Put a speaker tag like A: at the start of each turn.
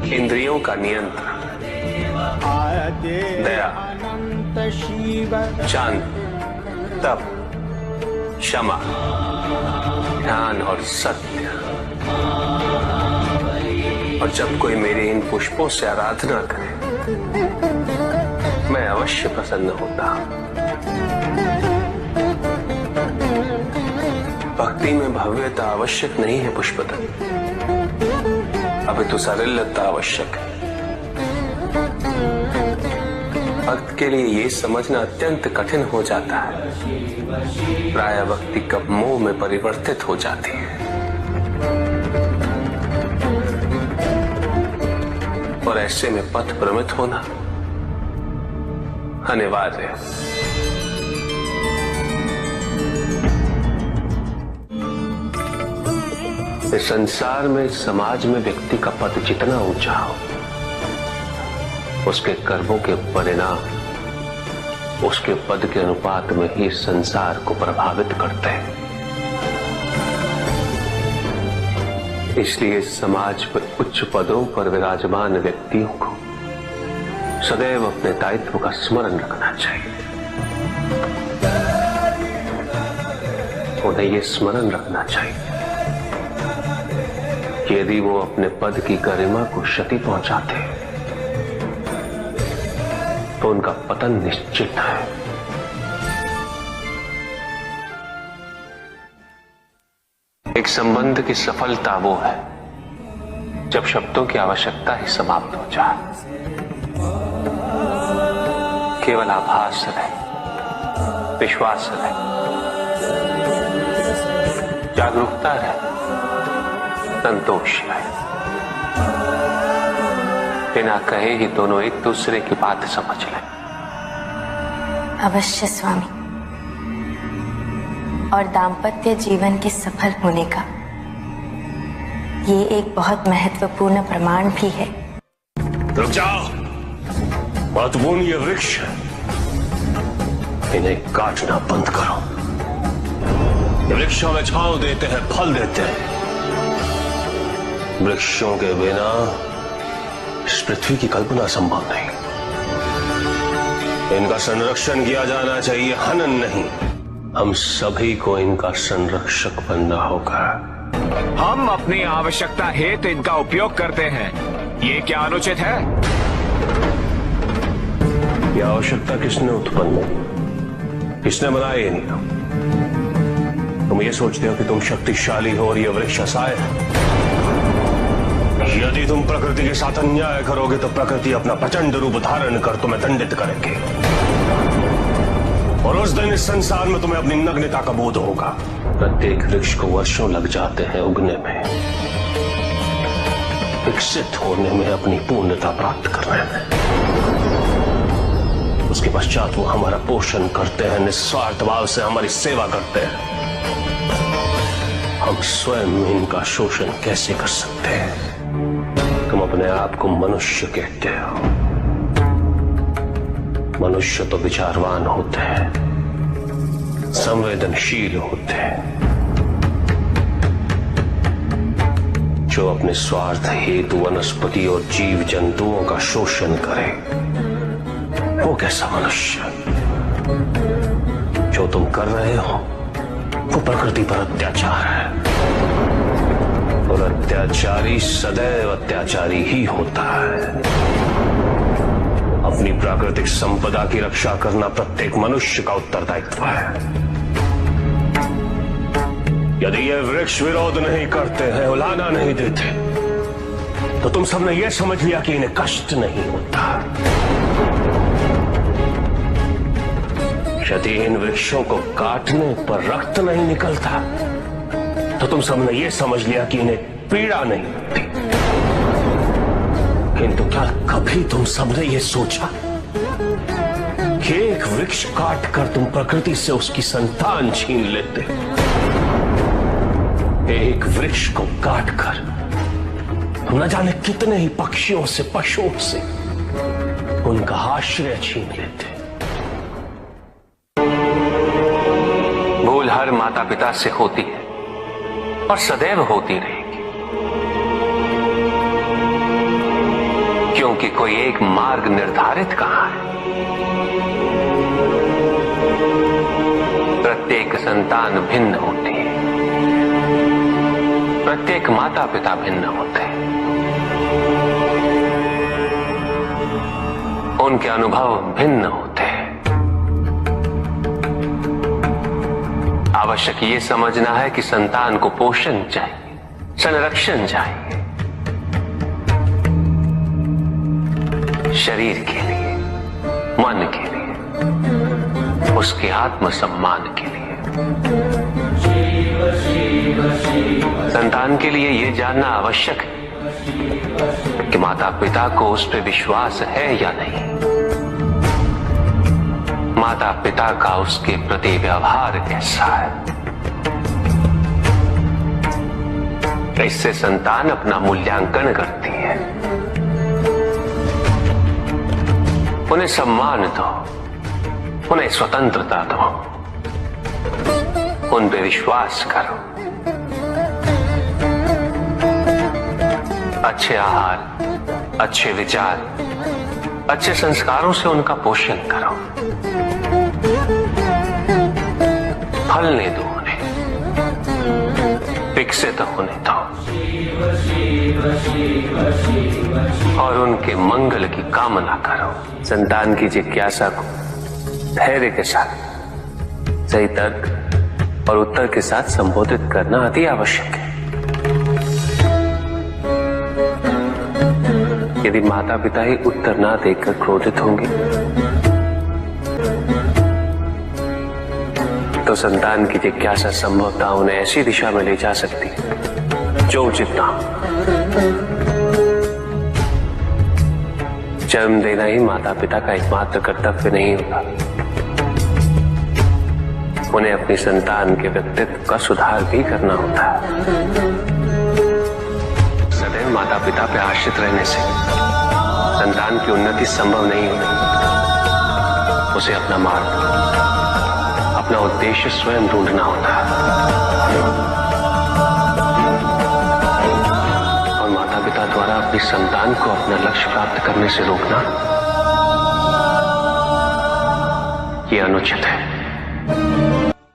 A: इंद्रियों का नियंत्रण, दया, शांति, तप, क्षमा, ध्यान और सत्य। और जब कोई मेरे इन पुष्पों से आराधना करे, मैं अवश्य प्रसन्न होता हूं। भक्ति में भव्यता आवश्यक नहीं है पुष्पदल, अभी तो सारल्यता आवश्यक है। भक्त के लिए ये समझना अत्यंत कठिन हो जाता है, प्राय भक्ति कब मोह में परिवर्तित हो जाती है। और ऐसे में पथ भ्रमित होना अनिवार्य है। इस संसार में, समाज में व्यक्ति का पद जितना ऊंचा हो, उसके कर्मों के परिणाम उसके पद के अनुपात में ही संसार को प्रभावित करते हैं। इसलिए समाज पर उच्च पदों पर विराजमान व्यक्तियों को सदैव अपने दायित्व का स्मरण रखना चाहिए। उन्हें यह स्मरण रखना चाहिए कि यदि वो अपने पद की गरिमा को क्षति पहुंचाते हैं तो उनका पतन निश्चित है। एक संबंध की सफलता वो है जब शब्दों की आवश्यकता ही समाप्त हो जाए, केवल आभास रहे, विश्वास रहे, जागरूकता रहे, संतोष रहे। बिना कहे ही दोनों एक दूसरे की बात समझ लें।
B: अवश्य स्वामी। और दाम्पत्य जीवन के सफल होने का ये एक बहुत महत्वपूर्ण प्रमाण भी है।
C: रुक जाओ, महत्वपूर्ण ये वृक्ष है, इन्हें काटना बंद करो। ये वृक्षों में छांव देते हैं, फल देते हैं। वृक्षों के बिना इस पृथ्वी की कल्पना संभव नहीं। इनका संरक्षण किया जाना चाहिए, हनन नहीं। हम सभी को इनका संरक्षक बनना होगा।
D: हम अपनी आवश्यकता हेतु इनका उपयोग करते हैं, ये क्या अनुचित है?
C: यह आवश्यकता किसने उत्पन्न की? किसने बनाई ये नियम? तुम ये सोचते हो कि तुम शक्तिशाली हो और यह वृक्ष असहाय है। यदि तुम प्रकृति के साथ अन्याय करोगे तो प्रकृति अपना प्रचंड रूप धारण कर तुम्हें दंडित करेंगे, और उस दिन इस संसार में तुम्हें अपनी नग्नता का बोध होगा। प्रत्येक वृक्ष को वर्षों लग जाते हैं उगने में, विकसित होने में, अपनी पूर्णता प्राप्त करने में। उसके पश्चात वो हमारा पोषण करते हैं, निस्वार्थ भाव से हमारी सेवा करते हैं। हम स्वयं इनका शोषण कैसे कर सकते हैं? तुम अपने आप को मनुष्य कहते हो। मनुष्य तो विचारवान होते हैं, संवेदनशील होते हैं। जो अपने स्वार्थ हेतु वनस्पति और जीव जंतुओं का शोषण करे, वो कैसा मनुष्य? जो तुम कर रहे हो वो प्रकृति पर अत्याचार है, और अत्याचारी सदैव अत्याचारी ही होता है। अपनी प्राकृतिक संपदा की रक्षा करना प्रत्येक मनुष्य का उत्तरदायित्व है। यदि ये वृक्ष विरोध नहीं करते हैं, उलाहना नहीं देते, तो तुम सबने यह समझ लिया कि इन्हें कष्ट नहीं होता। यदि इन वृक्षों को काटने पर रक्त नहीं निकलता, तो तुम सबने यह समझ लिया कि इन्हें पीड़ा नहीं होती। किंतु क्या कभी तुम सबने यह सोचा कि एक वृक्ष काटकर तुम प्रकृति से उसकी संतान छीन लेते? एक वृक्ष को काटकर तुम न जाने कितने ही पक्षियों से, पशुओं से उनका आश्रय छीन लेते।
A: भूल हर माता पिता से होती है और सदैव होती रहेगी। क्योंकि कोई एक मार्ग निर्धारित कहां है। प्रत्येक संतान भिन्न होती है, प्रत्येक माता पिता भिन्न होते हैं, उनके अनुभव भिन्न होते हैं। आवश्यक ये समझना है कि संतान को पोषण चाहिए, संरक्षण चाहिए, शरीर के लिए, मन के लिए, उसके आत्मसम्मान के लिए। संतान के लिए यह जानना आवश्यक है कि माता पिता को उस पर विश्वास है या नहीं, माता पिता का उसके प्रति व्यवहार कैसा है। इससे संतान अपना मूल्यांकन करती है। उन्हें सम्मान दो, उन्हें स्वतंत्रता दो, उन पे विश्वास करो, अच्छे आहार, अच्छे विचार, अच्छे संस्कारों से उनका पोषण करो, फलने दो उन्हें, विकसित होने दो और उनके मंगल की कामना करो। संतान की जिज्ञासा को धैर्य के साथ, सही तर्क और उत्तर के साथ संबोधित करना अति आवश्यक है। यदि माता पिता ही उत्तर ना देकर क्रोधित होंगे तो संतान की जिज्ञासा संभवतः उन्हें ऐसी दिशा में ले जा सकती है जो उचित ना हो। जन्म देना ही माता पिता का एकमात्र कर्तव्य नहीं होता, उन्हें अपनी संतान के व्यक्तित्व का सुधार भी करना होता है। सदैव माता पिता पर आश्रित रहने से संतान की उन्नति संभव नहीं होती। उसे अपना मार्ग, अपना उद्देश्य स्वयं ढूंढना होता है और माता पिता द्वारा अपनी संतान को अपना लक्ष्य प्राप्त करने से रोकना ये अनुचित है।